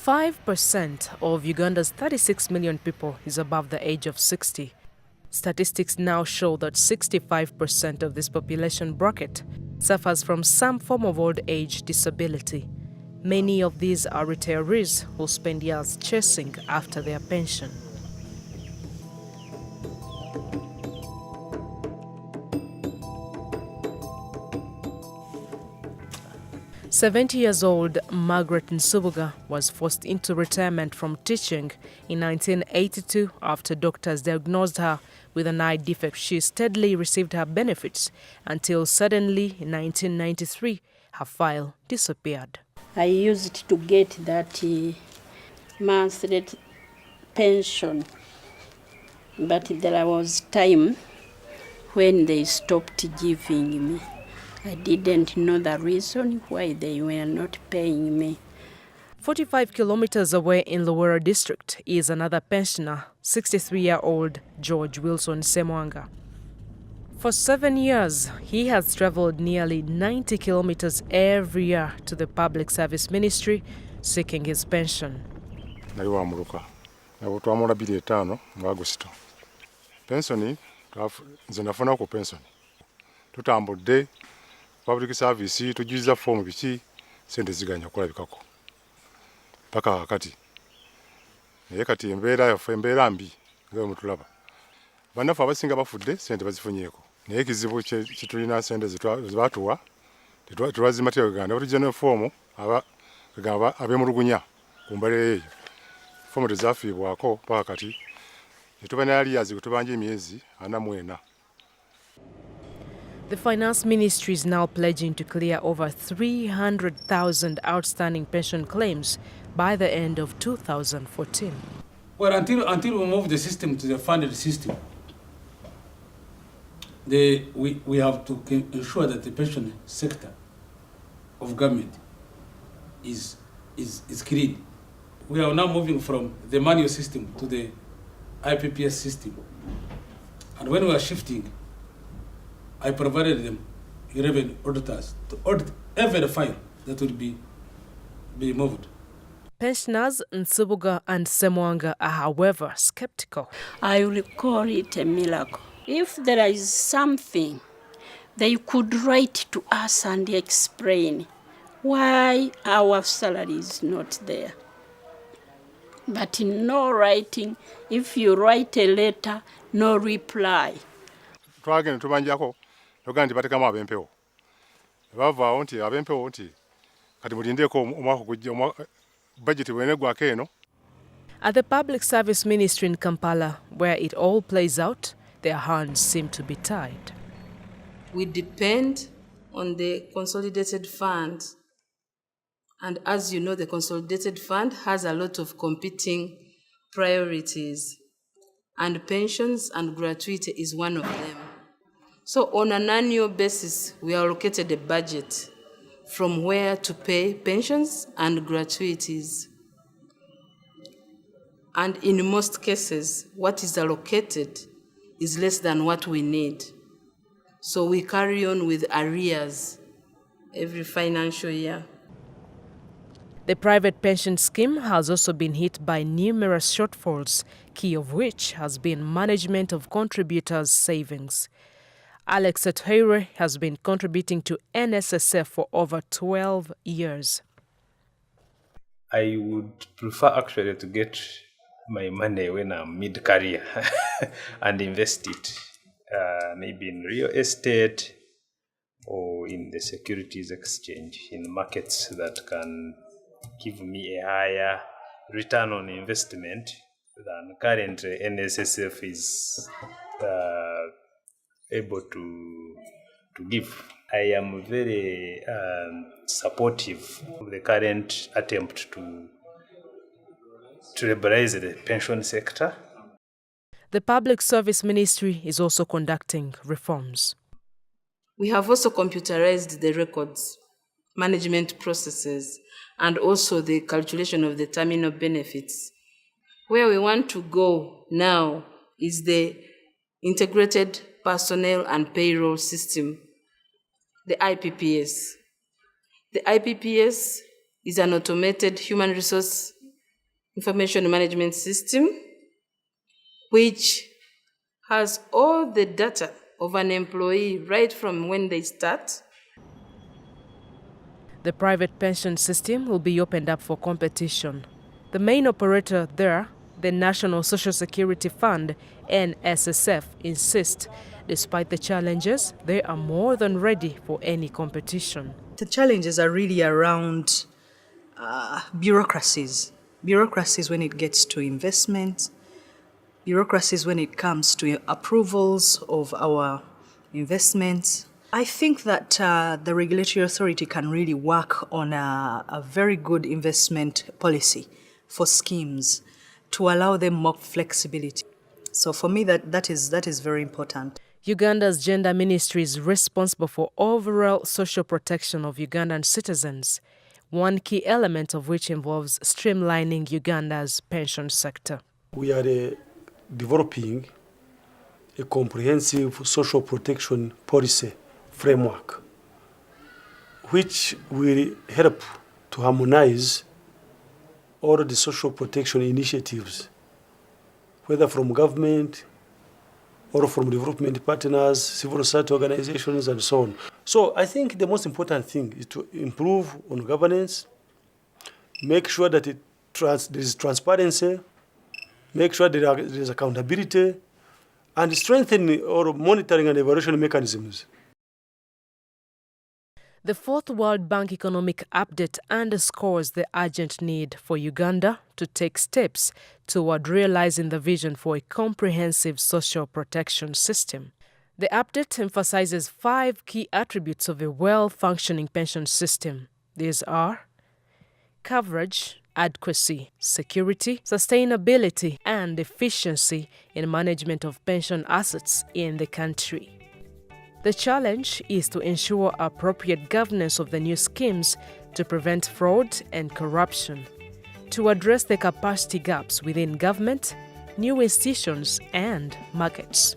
5% of Uganda's 36 million people is above the age of 60. Statistics now show that 65% of this population bracket suffers from some form of old age disability. Many of these are retirees who spend years chasing after their pension. "70-years-old Margaret Nsubuga was forced into retirement from teaching in 1982 after doctors diagnosed her with an eye defect. She steadily received her benefits until suddenly in 1993 her file disappeared. I used to get that monthly pension, but there was time when they stopped giving me. I didn't know the reason why they were not paying me. 45 kilometers away in Luwera district is another pensioner, 63-year-old George Wilson Semwanga. For 7 years, he has traveled nearly 90 kilometers every year to the Public Service Ministry seeking his pension. Public service tujuza form biki sente ziganya kulabikako paka wakati naye kati embeera mbi nga mutulaba bannafu abasinga bafudde sente bazifunyeeko naye kizibu kitulina sente zebatuwa tetwazimatira Uganda batujja ne form abemulugunya ku mbalira eyo form tezafiibwako paka kati tetuba ne aliyazi kutubanja emyezi 44. The Finance Ministry is now pledging to clear over 300,000 outstanding pension claims by the end of 2014. Well, until we move the system to the funded system, we have to ensure that the pension sector of government is clean. We are now moving from the manual system to the IPPS system. And when we are shifting, I provided them 11 auditors to audit every file that will be moved. Pensioners Nsubuga and Semwanga are, however, skeptical. I will call it a miracle. If there is something, they could write to us and explain why our salary is not there. But in no writing, if you write a letter, no reply. Togandi batekamu abempewo bavaawo nti abempewo nti kati mulindeeko omwaka ogujja budget bwenegwako eno. At the Public Service Ministry in Kampala, where it all plays out, their hands seem to be tied. We depend on the Consolidated Fund, and as you know, the Consolidated Fund has a lot of competing priorities, and pensions and gratuity is one of them. So on an annual basis, we allocated a budget from where to pay pensions and gratuities. And in most cases, what is allocated is less than what we need. So we carry on with arrears every financial year. The private pension scheme has also been hit by numerous shortfalls, key of which has been management of contributors' savings. Alex Atwaire has been contributing to NSSF for over 12 years. I would prefer actually to get my money when I'm mid-career and invest it maybe in real estate or in the securities exchange, in markets that can give me a higher return on investment than currently NSSF is able to give. I am very supportive of the current attempt to liberalize the pension sector. The Public Service Ministry is also conducting reforms. We have also computerized the records, management processes, and also the calculation of the terminal benefits. Where we want to go now is the integrated personnel and payroll system, the IPPS. The IPPS is an automated human resource information management system, which has all the data of an employee right from when they start. The private pension system will be opened up for competition. The main operator there, the National Social Security Fund, NSSF, insist, despite the challenges, they are more than ready for any competition. The challenges are really around bureaucracies. Bureaucracies when it gets to investments, bureaucracies when it comes to approvals of our investments. I think that the regulatory authority can really work on a very good investment policy for schemes to allow them more flexibility. So for me, that is very important. Uganda's Gender Ministry is responsible for overall social protection of Ugandan citizens, one key element of which involves streamlining Uganda's pension sector. We are developing a comprehensive social protection policy framework, which will help to harmonize all the social protection initiatives, whether from government or from development partners, civil society organizations, and so on. So I think the most important thing is to improve on governance, make sure that there is transparency, make sure there is accountability, and strengthen our monitoring and evaluation mechanisms. The Fourth World Bank Economic Update underscores the urgent need for Uganda to take steps toward realizing the vision for a comprehensive social protection system. The update emphasizes 5 key attributes of a well-functioning pension system. These are coverage, adequacy, security, sustainability, and efficiency in management of pension assets in the country. The challenge is to ensure appropriate governance of the new schemes to prevent fraud and corruption, to address the capacity gaps within government, new institutions, and markets.